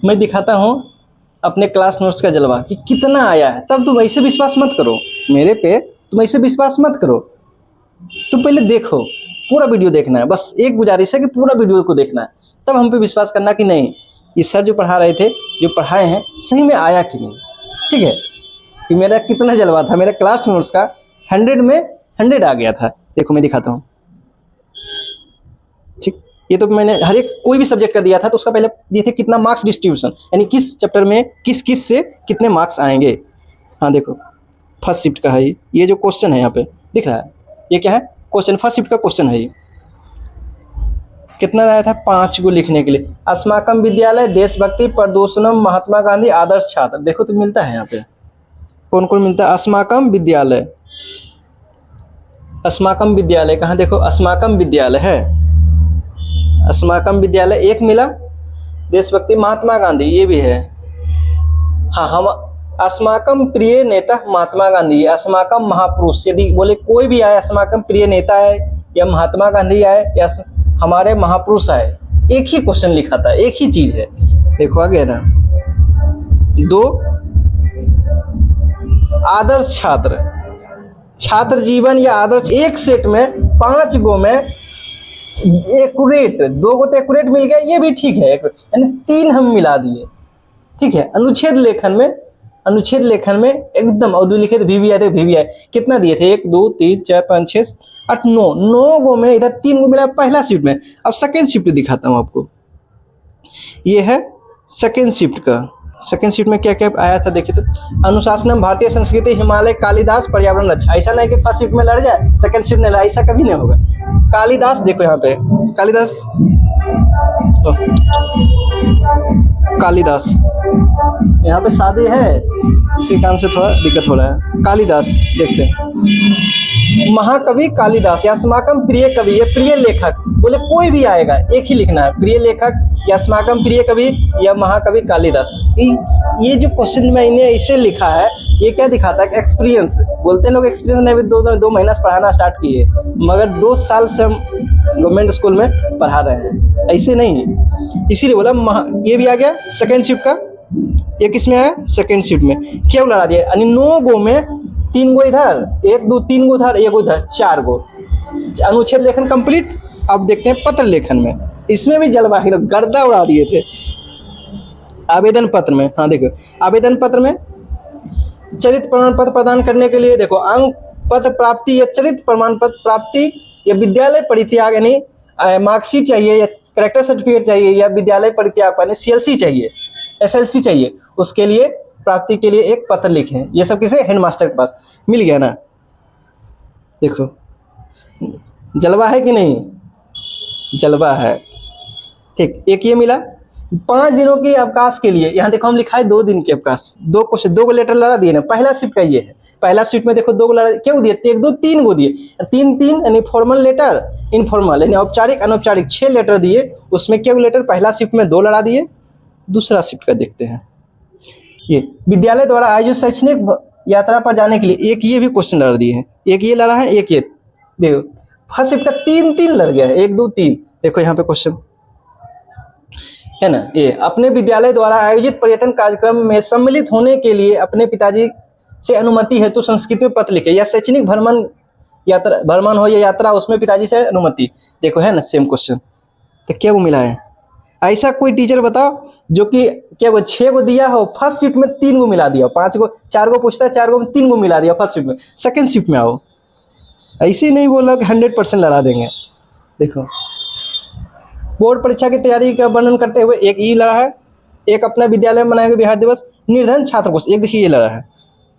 मैं दिखाता हूँ अपने क्लास नोट्स का जलवा कि कितना आया है। तब तुम ऐसे विश्वास मत करो मेरे पे, तुम ऐसे विश्वास मत करो। तुम पहले देखो, पूरा वीडियो देखना है। बस एक गुजारिश है कि पूरा वीडियो को देखना है, तब हम पे विश्वास करना कि नहीं ये सर जो पढ़ा रहे थे, जो पढ़ाए हैं, सही में आया कि नहीं। ठीक है, कि मेरा कितना जलवा था। मेरा क्लास नोट्स का 100 में 100 आ गया था। देखो मैं दिखाता हूँ। ठीक, ये तो मैंने हर एक कोई भी सब्जेक्ट का दिया था तो उसका पहले दिए थे कितना मार्क्स डिस्ट्रीब्यूशन, यानी किस चैप्टर में किस किस से कितने मार्क्स आएंगे। हाँ देखो, फर्स्ट शिफ्ट का है ये जो क्वेश्चन है यहाँ पे दिख रहा है, ये क्या है क्वेश्चन, फर्स्ट शिफ्ट का क्वेश्चन है ये। कितना आया था 5 को लिखने के लिए। अस्माकम विद्यालय देशभक्ति प्रदूषणम महात्मा गांधी आदर्श छात्र। देखो तो मिलता है यहाँ पे कौन कौन मिलता है। अस्माकम विद्यालय, अस्माकम विद्यालय कहाँ, देखो अस्माकम विद्यालय है, अस्माकम विद्यालय एक मिला। देशभक्ति महात्मा गांधी ये भी है। हाँ, हम अस्माकम प्रिय नेता महात्मा गांधी, अस्माकम महापुरुष, यदि बोले कोई भी आए, अस्माकम प्रिय नेता आए या महात्मा गांधी आए या हमारे महापुरुष आए, एक ही क्वेश्चन लिखा था, एक ही चीज है। देखो आगे है ना, 2 आदर्श छात्र, छात्र जीवन या आदर्श, एक सेट में 5 गो में एक्यूरेट, 2 गो तो एक्यूरेट मिल गया, ये भी ठीक है, यानी 3 हम मिला दिए। ठीक है, अनुच्छेद लेखन में, अनुच्छेद लेखन में एकदम अद्विलिखित भी आए थे, भी आए। कितना दिए थे 1 2 3 4 5 6 8 9 गो में इधर 3 गो मिला पहला शिफ्ट में। अब सेकेंड शिफ्ट दिखाता हूँ आपको, ये है सेकेंड शिफ्ट का। सेकेंड शिफ्ट में क्या क्या आया था देखिए तो, अनुशासनम, भारतीय संस्कृति, हिमालय, कालिदास, पर्यावरण रक्षा। ऐसा नहीं कि फर्स्ट शिफ्ट में लड़ जाए सेकेंड शिफ्ट में लड़, ऐसा कभी नहीं होगा। कालिदास देखो यहाँ पे, कालिदास, कालिदास यहाँ पे शादी है, इसी कारण से थोड़ा दिक्कत हो रहा है। कालिदास देखते हैं, महाकवि कालिदास या अस्माकम प्रिय कवि, ये प्रिय लेखक, बोले कोई भी आएगा एक ही लिखना है, प्रिय लेखक या अस्माकम प्रिय कवि या महाकवि कालिदास। ये जो क्वेश्चन मैंने ऐसे लिखा है, ये क्या दिखाता है, एक्सपीरियंस। बोलते हैं लोग एक्सपीरियंस नहीं, 2 महीना से पढ़ाना स्टार्ट किए, मगर 2 साल से हम गवर्नमेंट स्कूल में पढ़ा रहे हैं, ऐसे नहीं। इसीलिए बोला ये भी आ गया सेकेंड शिफ्ट का। ये किस में आया, सेकेंड शिफ्ट में। क्या लड़ा दिया, यानी 9 गो में 3 गो इधर, 1 2 3 गो इधर, 1 गो इधर, 4 गो। अनुच्छेद लेखन कंप्लीट। अब देखते हैं पत्र लेखन में, इसमें भी जलवा ही गर्दा उड़ा दिए थे। आवेदन पत्र में, हाँ देखो आवेदन पत्र में चरित्र प्रमाण पत्र प्रदान करने के लिए, देखो अंक पत्र प्राप्ति या चरित्र प्रमाण पत्र प्राप्ति या विद्यालय परित्याग, यानी मार्कशीट चाहिए या करेक्टर सर्टिफिकेट चाहिए या विद्यालय परित्याग यानी CLC चाहिए, SLC चाहिए, उसके लिए प्राप्ति के लिए एक पत्र लिखें। ये सब किसे, हेडमास्टर के पास। मिल गया ना, देखो जलवा है कि नहीं, जलवा है। ठीक, एक ये मिला 5 दिनों के अवकाश के लिए। यहाँ देखो हम लिखा है 2 दिन के अवकाश, 2 क्वेश्चन, 2 लेटर लड़ा दिए ना। पहला शिफ्ट का ये है, पहला शिफ्ट में देखो 2 लड़ा, क्यों दिए, 1 2 3 गो दिए, 3 3 यानी फॉर्मल लेटर, इनफॉर्मल यानी औपचारिक अनौपचारिक 6 लेटर दिए। उसमें क्या लेटर, पहला शिफ्ट में 2 लड़ा दिए। दूसरा शिफ्ट का देखते हैं, ये विद्यालय द्वारा आयोजित शैक्षणिक यात्रा पर जाने के लिए, एक ये भी क्वेश्चन लड़ दिए हैं, एक ये लड़ा है, एक ये। देखो फर्स्ट शिफ्ट का 3 लड़ गया है, 1 2 3। देखो यहाँ पे क्वेश्चन है ना, ये अपने विद्यालय द्वारा आयोजित पर्यटन कार्यक्रम में सम्मिलित होने के लिए अपने पिताजी से अनुमति हेतु संस्कृत में पत्र लिखे, या शैक्षणिक भ्रमण हो या यात्रा, उसमें पिताजी से अनुमति। देखो है ना सेम क्वेश्चन। तो क्या वो मिला है, ऐसा कोई टीचर बताओ जो कि क्या वो 6 गो दिया हो, फर्स्ट शिफ्ट में 3 गो मिला दिया, 5 गो 4 गो पूछता है, 4 गो में 3 गो मिला दिया फर्स्ट शिफ्ट में। सेकेंड शिफ्ट में आओ, ऐसे ही नहीं बोला कि 100% लड़ा देंगे। देखो बोर्ड परीक्षा की तैयारी का वर्णन करते हुए एक ई लड़ा है, एक अपना विद्यालय में मनाएंगे बिहार दिवस, निर्धन छात्र को, एक देखिए ये लड़ा है,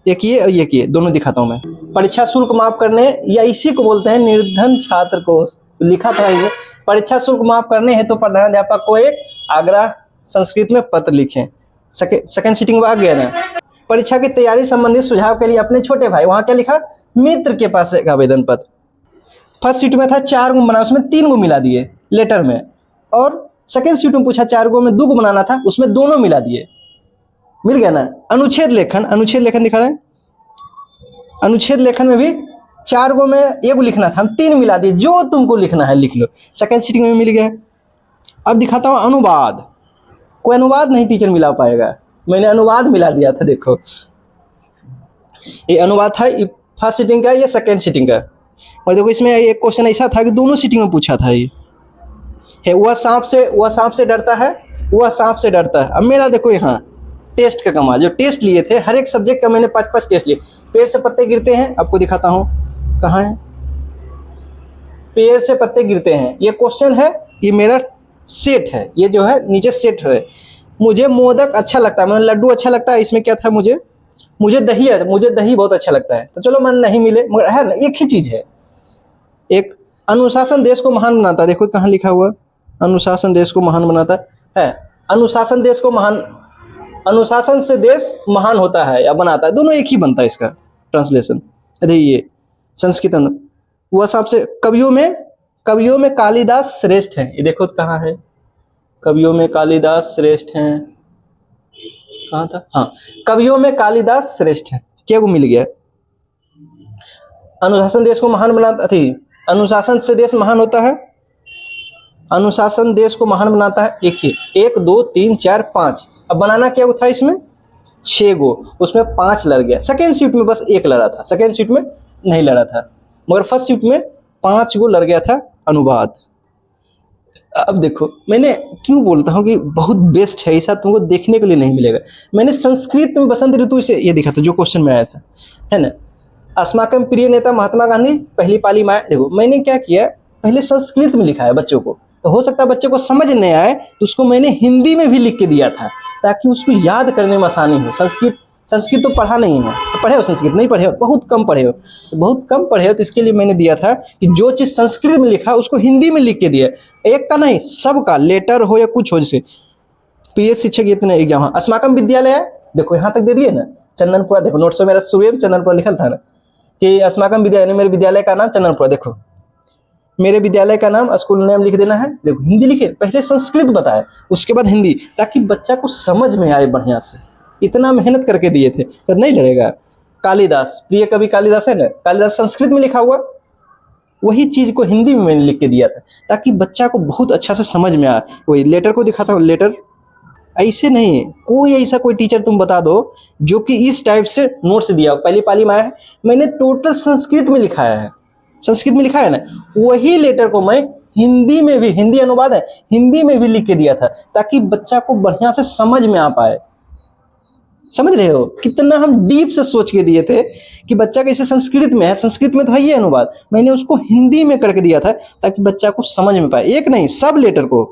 एक ये और एक ये, दोनों दिखाता हूँ मैं। परीक्षा शुल्क माफ करने, या इसी को बोलते हैं निर्धन छात्र कोष, तो लिखा था ये, परीक्षा शुल्क माफ करने है तो प्रधानाध्यापक को एक आग्रह संस्कृत में पत्र लिखें। सेकेंड सीटिंग में आ गया ना। परीक्षा की तैयारी संबंधित सुझाव के लिए अपने छोटे भाई, वहां क्या लिखा, मित्र के पास एक आवेदन पत्र। फर्स्ट सीट में था 4 गो बना, उसमें 3 गो मिला दिए लेटर में, और सेकेंड सीट में पूछा 4 गो में 2 गो बनाना था, उसमें दोनों मिला दिए। मिल गया ना। अनुच्छेद लेखन, अनुच्छेद लेखन दिखा रहे हैं, अनुच्छेद लेखन में भी 4 गो में 1 गो लिखना था, हम 3 मिला दिए, जो तुमको लिखना है लिख लो। सेकेंड सीटिंग में मिल गया। अब दिखाता हूँ अनुवाद। कोई अनुवाद नहीं टीचर मिला पाएगा, मैंने अनुवाद मिला दिया था। देखो ये अनुवाद था, फर्स्ट सीटिंग का या सेकेंड सीटिंग का। और देखो इसमें एक क्वेश्चन ऐसा था कि दोनों सीटिंग में पूछा था। ये है वह सांप से डरता है, वह सांप से डरता है। अब मेरा देखो यहाँ टेस्ट का कमाल, जो टेस्ट लिए थे हर एक सब्जेक्ट का मैंने 5-5 टेस्ट लिए। पेड़ से पत्ते गिरते हैं, आपको दिखाता हूँ कहाँ है, पेड़ से पत्ते गिरते हैं, ये क्वेश्चन है, ये मेरा सेट है, ये जो है नीचे सेट है। मुझे मोदक अच्छा लगता है, मैंने लड्डू अच्छा लगता है, इसमें क्या था, मुझे दही है, मुझे दही बहुत अच्छा लगता है। तो चलो मन नहीं मिले, मगर है ना एक ही चीज है। एक अनुशासन देश को महान बनाता है, देखो कहाँ लिखा हुआ, अनुशासन देश को महान बनाता है। अनुशासन से देश महान होता है या बनाता है, दोनों एक ही बनता है इसका ट्रांसलेशन। अरे ये संस्कृत वह सबसे कवियों में कालिदास श्रेष्ठ हैं। ये देखो कहाँ है, कवियों में कालिदास श्रेष्ठ हैं, कहाँ था, हाँ कवियों में कालिदास श्रेष्ठ हैं। क्या को मिल गया, अनुशासन देश को महान बनाता थी, अनुशासन से देश महान होता है, अनुशासन देश को महान बनाता है। एक ही 1 2 3 4 5, अब बनाना क्या था इसमें 6 गो, उसमें 5 लड़ गया। सेकेंड शिफ्ट में बस 1 लड़ा था, सेकेंड शिफ्ट में नहीं लड़ा था, मगर फर्स्ट शिफ्ट में 5 गो लड़ गया था अनुवाद। अब देखो मैंने क्यों बोलता हूँ कि बहुत बेस्ट है, ऐसा तुमको देखने के लिए नहीं मिलेगा। मैंने संस्कृत में बसंत ऋतु से ये दिखा था, जो क्वेश्चन में आया था, है ना। अस्माकं प्रिय नेता महात्मा गांधी, पहली पाली में आए। देखो मैंने क्या किया, पहले संस्कृत में लिखा है बच्चों को, तो हो सकता है बच्चे को समझ नहीं आए, तो उसको मैंने हिंदी में भी लिख के दिया था, ताकि उसको याद करने में आसानी हो। संस्कृत तो पढ़ा नहीं है, तो पढ़े हो संस्कृत, नहीं पढ़े हो, बहुत कम पढ़े हो, तो इसके लिए मैंने दिया था कि जो चीज़ संस्कृत में लिखा उसको हिंदी में लिख के दिया, एक का नहीं सबका, लेटर हो या कुछ हो। जैसे प्रिय शिक्षक इतने एग्जाम, अस्माकम विद्यालय है, देखो यहाँ तक दे दिए ना, चंदनपुरा। देखो नोट्स में मेरा शुरू में चंदनपुरा लिखा था ना, कि अस्माकम विद्यालय, मेरे विद्यालय का नाम चंदनपुरा। देखो मेरे विद्यालय का नाम, स्कूल नेम लिख देना है। देखो हिंदी लिखे, पहले संस्कृत बताए, उसके बाद हिंदी, ताकि बच्चा को समझ में आए बढ़िया से। इतना मेहनत करके दिए थे, तो नहीं लड़ेगा। कालिदास, प्रिय कवि कालिदास है ना, कालिदास संस्कृत में लिखा हुआ, वही चीज को हिंदी में मैंने लिख के दिया था, ताकि बच्चा को बहुत अच्छा से समझ में आए। वही लेटर को दिखाता हूँ, लेटर ऐसे नहीं, कोई ऐसा कोई टीचर तुम बता दो जो कि इस टाइप से नोट्स दिया हो। पहली पाली में आया है, मैंने टोटल संस्कृत में लिखाया है, संस्कृत में लिखा है ना, वही लेटर को मैं हिंदी में भी, हिंदी अनुवाद है, हिंदी में भी लिख के दिया था, ताकि बच्चा को बढ़िया से समझ में आ पाए। समझ रहे हो कितना हम डीप से सोच के दिए थे कि बच्चा कैसे संस्कृत में है, संस्कृत में तो है ये अनुवाद, मैंने उसको हिंदी में करके दिया था ताकि बच्चा को समझ में पाए। एक नहीं, सब लेटर को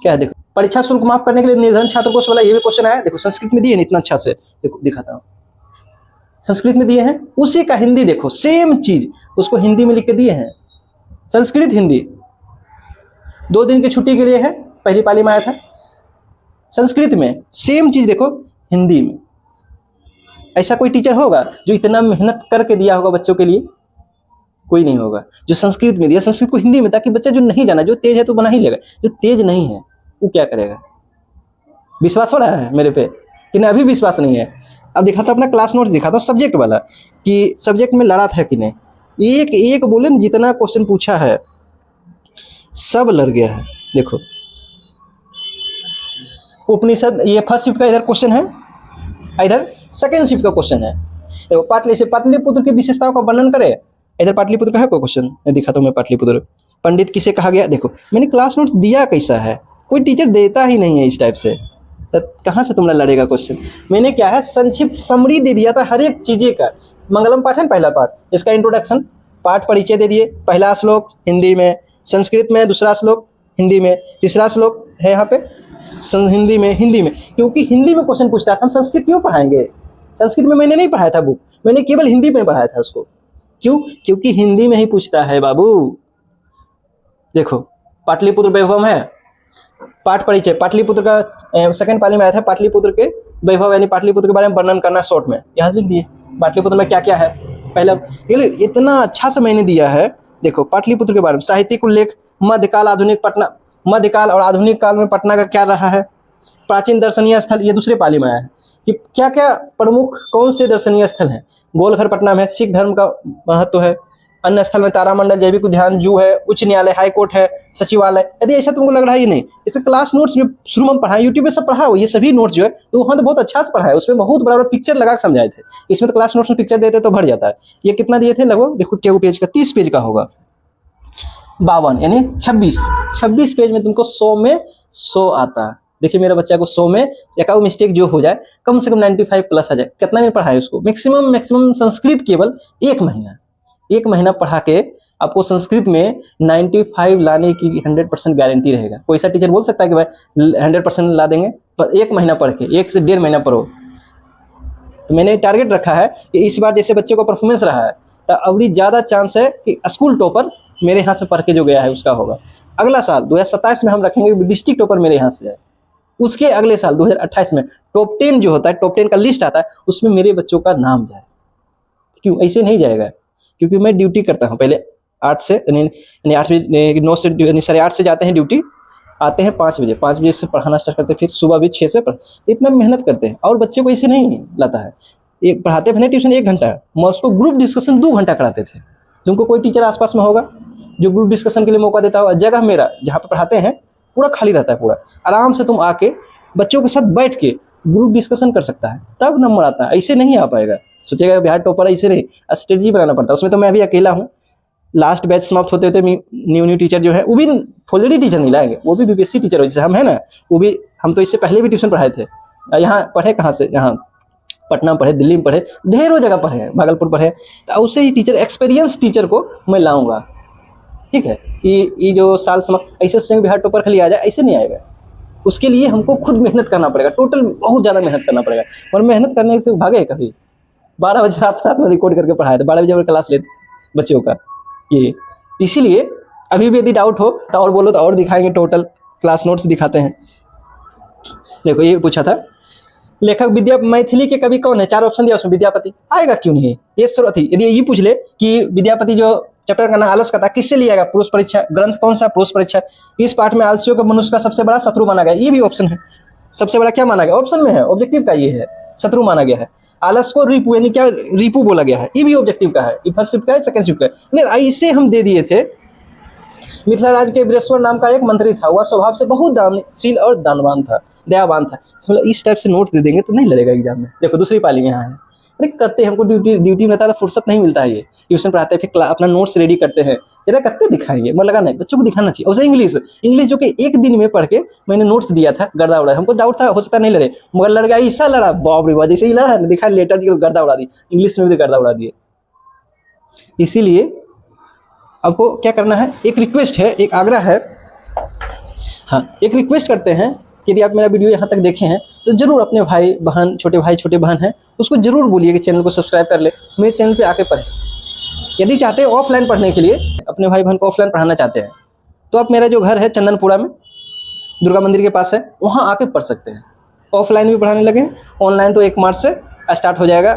क्या। देखो परीक्षा शुल्क माफ करने के लिए निर्धन छात्र को वाला ये भी क्वेश्चन आया। देखो संस्कृत में दिए इतना अच्छा से, देखो दिखाता हूँ, संस्कृत में दिए हैं, उसी का हिंदी देखो, सेम चीज उसको हिंदी में लिख के दिए हैं। संस्कृत हिंदी 2 दिन की छुट्टी के लिए है, पहली पाली में आया था। संस्कृत में सेम चीज देखो हिंदी में। ऐसा कोई टीचर होगा जो इतना मेहनत करके दिया होगा बच्चों के लिए? कोई नहीं होगा। जो संस्कृत में दिया, संस्कृत को हिंदी में, ताकि बच्चा जो नहीं जाना, जो तेज है तो बना ही लेगा, जो तेज नहीं है वो क्या करेगा। विश्वास हो रहा है मेरे पे कि नहीं? अभी विश्वास नहीं है। अब दिखाता अपना क्लास नोट्स दिखाता हूँ सब्जेक्ट वाला, कि सब्जेक्ट में लड़ा था कि नहीं। एक एक बोले न, जितना क्वेश्चन पूछा है सब लड़ गया है। देखो उपनिषद, ये फर्स्ट शिफ्ट का इधर क्वेश्चन है, इधर सेकेंड शिफ्ट का क्वेश्चन है। देखो पाटलिपुत्र की विशेषताओं का वर्णन करे, इधर पाटलिपुत्र का है कोई क्वेश्चन, मैं दिखाता हूँ। मैं पाटलिपुत्र पंडित किसे कहा गया, देखो मैंने क्लास नोट्स दिया कैसा है, कोई टीचर देता ही नहीं है इस टाइप से, तो कहाँ से तुमने लड़ेगा क्वेश्चन। मैंने क्या है संक्षिप्त समरी दे दिया था हर एक चीज़ें का। मंगलम पाठ है पहला पाठ, इसका इंट्रोडक्शन, पाठ परिचय दे दिए, पहला श्लोक हिंदी में, संस्कृत में दूसरा श्लोक हिंदी में, तीसरा श्लोक है यहाँ पे हिंदी में, क्योंकि हिंदी में क्वेश्चन पूछता था। हम संस्कृत क्यों पढ़ाएंगे, संस्कृत में मैंने नहीं पढ़ाया था बुक, मैंने केवल हिंदी में पढ़ाया था उसको। क्यों? क्योंकि हिंदी में ही पूछता है बाबू। देखो पाटलिपुत्र वैभव है, पाठ परिचय, पाटलिपुत्र का सेकंड पाली में आया था, पाटलिपुत्र के वैभव यानी पाटलिपुत्र के बारे में वर्णन करना शॉर्ट में, यहाँ लिख दिए पाटलिपुत्र में क्या क्या है। पहला इतना अच्छा से मैंने दिया है। देखो पाटलिपुत्र के बारे में साहित्यिक उल्लेख, मध्यकाल आधुनिक पटना, मध्यकाल और आधुनिक काल में पटना का क्या रहा है, प्राचीन दर्शनीय स्थल, ये दूसरे पाली में आया है कि क्या क्या प्रमुख कौन से दर्शनीय स्थल हैं। गोलघर पटना में सिख धर्म का महत्व है, अन्य स्थल में तारामंडल, जैविक उद्यान, जू है, उच्च न्यायालय, हाई कोर्ट है, सचिवालय। यदि ऐसा तुमको लग रहा है ही नहीं, इसका क्लास नोट्स जो शुरू में पढ़ा, यूट्यूब पे सब पढ़ा हो, ये सभी नोट्स जो है तो वहाँ तो बहुत अच्छा से पढ़ा है, उसमें बहुत बड़ा बड़ा पिक्चर लगा के समझाए थे। इसमें तो क्लास नोट्स में पिक्चर देते तो भर जाता है। ये कितना दिए थे लगभग, देखो क्या पेज का, 30 पेज का होगा, 52 यानी 26 पेज में तुमको 100 में 100 आता है। देखिए मेरा बच्चा को 100 में एक मिस्टेक जो हो जाए कम से कम 95 प्लस आ जाए। कितना दिन पढ़ा है उसको, मैक्सिमम संस्कृत केवल 1 महीना पढ़ा के आपको संस्कृत में 95 लाने की 100% गारंटी रहेगा। कोई सा टीचर बोल सकता है कि भाई 100% ला देंगे, पर 1 महीना पढ़ के, 1 से 1.5 महीना पढ़ो। तो मैंने टारगेट रखा है कि इस बार जैसे बच्चों का परफॉर्मेंस रहा है तो अभी ज़्यादा चांस है कि स्कूल टॉपर मेरे यहाँ से पढ़ के जो गया है उसका होगा। अगला साल 2027 में हम रखेंगे डिस्ट्रिक्ट टॉपर मेरे यहाँ से है। उसके अगले साल 2028 में टॉप 10 जो होता है, टॉप 10 का लिस्ट आता है, उसमें मेरे बच्चों का नाम जाए। क्यों ऐसे नहीं जाएगा, क्योंकि मैं ड्यूटी करता हूँ। पहले 8 से यानी 8 बजे 9 से 8:30 से जाते हैं ड्यूटी, आते हैं 5 बजे से पढ़ाना स्टार्ट करते हैं, फिर सुबह भी 6 से इतना मेहनत करते हैं। और बच्चे को ऐसे नहीं लाता है, एक पढ़ाते हैं ट्यूशन 1 घंटा, मैं उसको ग्रुप डिस्कशन 2 घंटा कराते थे। तुमको कोई टीचर आसपास में होगा जो ग्रुप डिस्कशन के लिए मौका देता होगा? जगह मेरा जहाँ पे पढ़ाते हैं पूरा खाली रहता है, पूरा आराम से तुम आके बच्चों के साथ बैठ के ग्रुप डिस्कशन कर सकता है, तब नंबर आता है। ऐसे नहीं आ पाएगा, सोचेगा बिहार टॉपर, ऐसे नहीं, स्ट्रेटजी बनाना पड़ता है। उसमें तो मैं अभी अकेला हूँ। लास्ट बैच समाप्त होते होते न्यू टीचर जो है वो भी ऑलरेडी टीचर नहीं लाएंगे, वो भी बीपीएससी टीचर हो जैसे हम है ना, वो भी, हम तो इससे पहले भी ट्यूशन पढ़ाए थे। यहाँ पढ़े कहाँ से, यहाँ पटना पढ़े, दिल्ली में पढ़े, ढेरों जगह पढ़े हैं, भागलपुर पढ़े। तो उससे ही टीचर, एक्सपीरियंस टीचर को मैं लाऊंगा, ठीक है। ये जो साल समाप्त ऐसे सोचेंगे बिहार टॉपर खाली आ जाए, ऐसे नहीं आएगा। उसके लिए हमको खुद मेहनत करना पड़ेगा, टोटल बहुत ज़्यादा मेहनत करना पड़ेगा। और मेहनत करने से भागे कभी 12 बजे रात में रिकॉर्ड करके पढ़ाया था, 12 बजे और क्लास लेते बच्चों का ये। इसीलिए अभी भी यदि डाउट हो तो और बोलो तो और दिखाएंगे, टोटल क्लास नोट्स दिखाते हैं। देखो ये पूछा था, लेखक मैथिली के कवि कौन है? 4 ऑप्शन दिया, उसमें विद्यापति आएगा क्यों नहीं? ये थी। यदि ये पूछ ले कि विद्यापति जो चैप्टर का नाम आलस का था, किससे लिया गया? पुरुष परीक्षा। ग्रंथ कौन सा? पुरुष परीक्षा। इस पाठ में आलसियों को मनुष्य का सबसे बड़ा शत्रु माना गया, ये भी ऑप्शन है। सबसे बड़ा क्या माना गया? ऑप्शन में है, ऑब्जेक्टिव का ये है, शत्रु माना गया है। आलस को रिपू यानी क्या, रिपू बोला गया है, ये भी ऑब्जेक्टिव का है। ये फर्स्ट शिफ्ट का है, सेकंड शिफ्ट का है। लेकिन इसे हम दे दिए थे। मिथिला राज्य के वीरेश्वर नाम का एक मंत्री था, वह स्वभाव से बहुत दानशील और दानवान था, दयावान था। इस टाइप से नोट दे देंगे तो नहीं लड़ेगा एग्जाम में। देखो दूसरी पाली में यहाँ है, अरे करते हैं, हमको ड्यूटी में रहता है तो फुर्सत नहीं मिलता है। ये ट्यूशन पढ़ाते हैं, फिर अपना नोट्स रेडी करते हैं, जरा करते दिखाएंगे, मैं लगा नहीं, बच्चों को दिखाना चाहिए। और इंग्लिश जो कि 1 दिन में पढ़ के मैंने नोट्स दिया था, गर्दा उड़ा। हमको डाउट था हो सकता नहीं लड़े, मगर लड़ गया, ऐसा लड़ा, बाप रे बाप, जैसे ही लड़ा दिखा लेटर दी, गर्दा उड़ा दी, इंग्लिश में भी गर्दा उड़ा दिए। इसीलिए आपको क्या करना है, एक रिक्वेस्ट है, एक आग्रह है, हाँ एक रिक्वेस्ट करते हैं कि यदि आप मेरा वीडियो यहाँ तक देखे हैं तो जरूर अपने भाई बहन, छोटे भाई छोटे बहन हैं, उसको जरूर बोलिए कि चैनल को सब्सक्राइब कर ले, मेरे चैनल पे आके पढ़े। यदि चाहते हैं ऑफलाइन पढ़ने के लिए, अपने भाई बहन को ऑफलाइन पढ़ाना चाहते हैं, तो आप, मेरा जो घर है चंदनपुरा में दुर्गा मंदिर के पास है, वहाँ आके पढ़ सकते हैं। ऑफलाइन भी पढ़ाने लगे, ऑनलाइन तो 1 मार्च से स्टार्ट हो जाएगा।